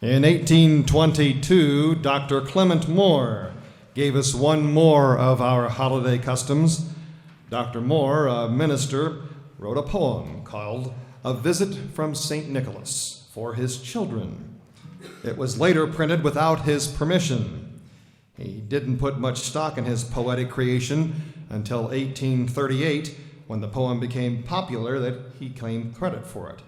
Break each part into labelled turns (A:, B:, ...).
A: In 1822, Dr. Clement Moore gave us one more of our holiday customs. Dr. Moore, a minister, wrote a poem called A Visit from St. Nicholas for his children. It was later printed without his permission. He didn't put much stock in his poetic creation until 1838, when the poem became popular that he claimed credit for it.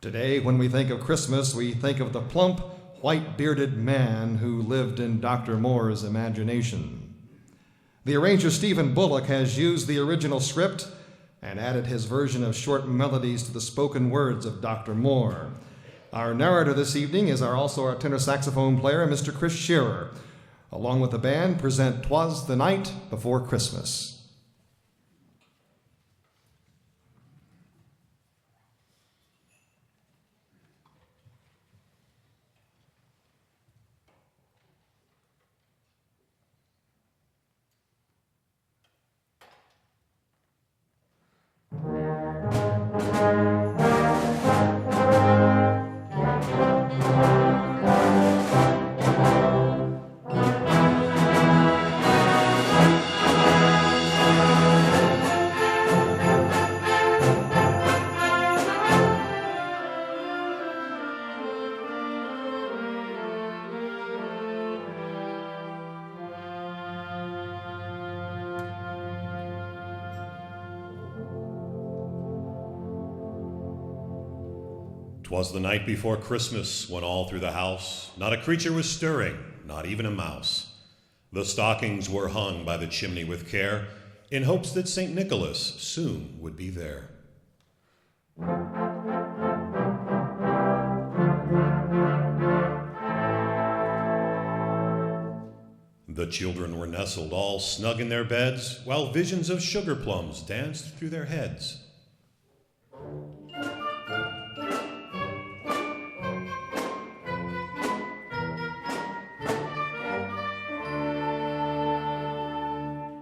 A: Today, when we think of Christmas, we think of the plump, white-bearded man who lived in Dr. Moore's imagination. The arranger Stephen Bullock has used the original script and added his version of short melodies to the spoken words of Dr. Moore. Our narrator this evening is also our tenor saxophone player, Mr. Chris Scherer. Along with the band, present "'Twas the Night Before Christmas."
B: 'Twas the night before Christmas, when all through the house not a creature was stirring, not even a mouse. The stockings were hung by the chimney with care, in hopes that St. Nicholas soon would be there. The children were nestled all snug in their beds, while visions of sugar plums danced through their heads.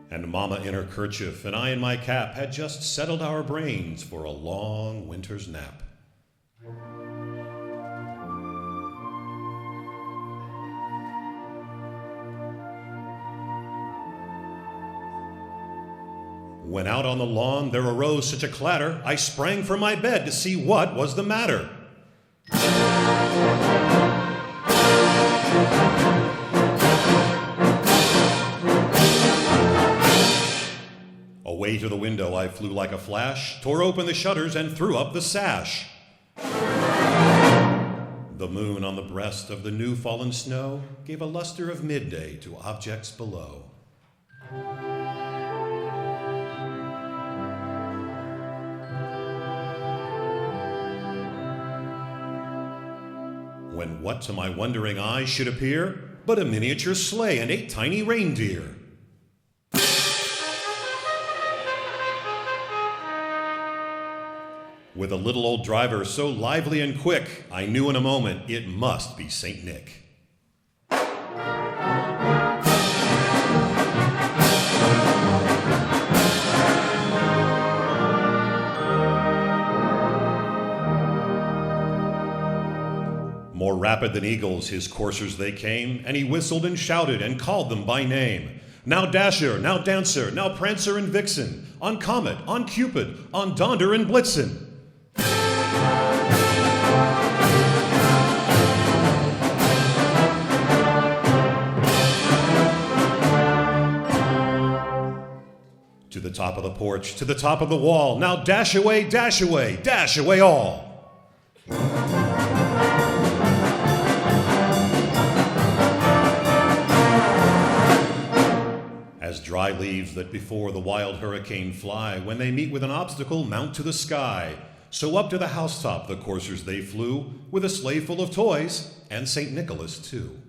B: And Mama in her kerchief and I in my cap had just settled our brains for a long winter's nap. When out on the lawn there arose such a clatter, I sprang from my bed to see what was the matter. Away to the window I flew like a flash, tore open the shutters and threw up the sash. The moon on the breast of the new fallen snow gave a luster of midday to objects below. When what to my wondering eyes should appear but a miniature sleigh and 8 tiny reindeer. With a little old driver so lively and quick, I knew in a moment it must be St. Nick. More rapid than eagles his coursers they came, and he whistled and shouted and called them by name. Now Dasher, now Dancer, now Prancer and Vixen, on Comet, on Cupid, on Donder and Blitzen. To the top of the porch, to the top of the wall, now dash away, dash away, dash away all. As dry leaves that before the wild hurricane fly, when they meet with an obstacle, mount to the sky, so up to the housetop the coursers they flew, with a sleigh full of toys, and St. Nicholas too.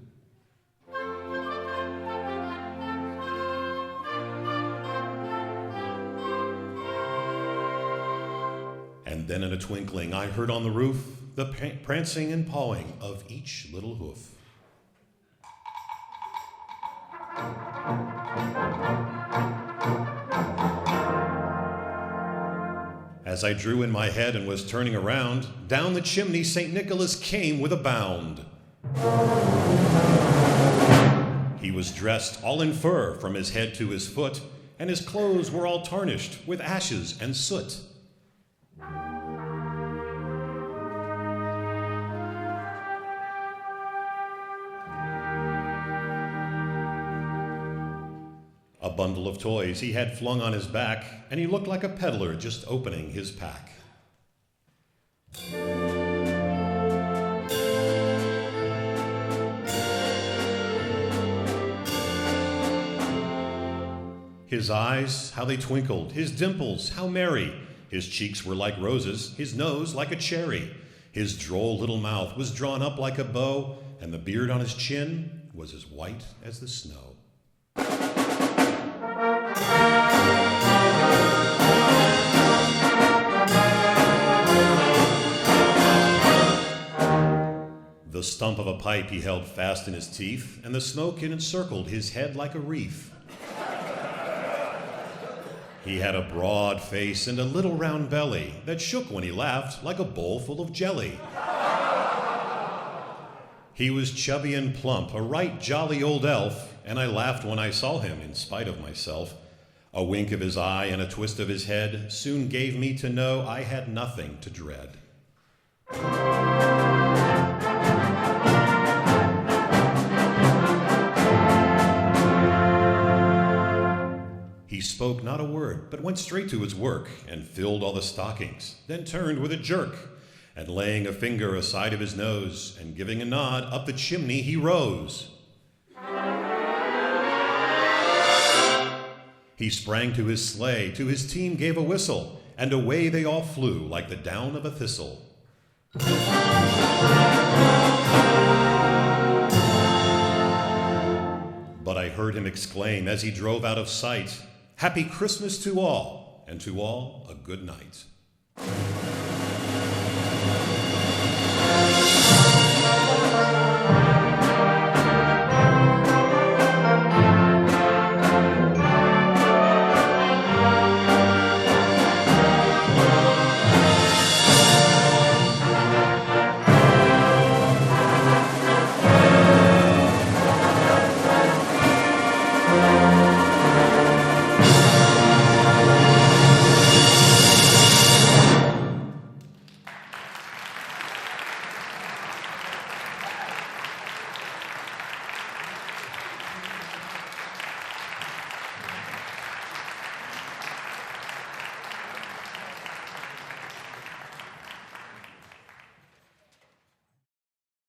B: And then in a twinkling I heard on the roof the prancing and pawing of each little hoof. As I drew in my head and was turning around, down the chimney St. Nicholas came with a bound. He was dressed all in fur from his head to his foot, and his clothes were all tarnished with ashes and soot. A bundle of toys he had flung on his back, and he looked like a peddler just opening his pack. His eyes, how they twinkled, his dimples, how merry. His cheeks were like roses, his nose like a cherry. His droll little mouth was drawn up like a bow, and the beard on his chin was as white as the snow. The stump of a pipe he held fast in his teeth, and the smoke encircled his head like a wreath. He had a broad face and a little round belly that shook when he laughed like a bowl full of jelly. He was chubby and plump, a right jolly old elf, and I laughed when I saw him in spite of myself. A wink of his eye and a twist of his head soon gave me to know I had nothing to dread. He spoke not a word, but went straight to his work, and filled all the stockings, then turned with a jerk, and laying a finger aside of his nose, and giving a nod, up the chimney he rose. He sprang to his sleigh, to his team gave a whistle, and away they all flew like the down of a thistle. But I heard him exclaim as he drove out of sight, "Happy Christmas to all, and to all a good night."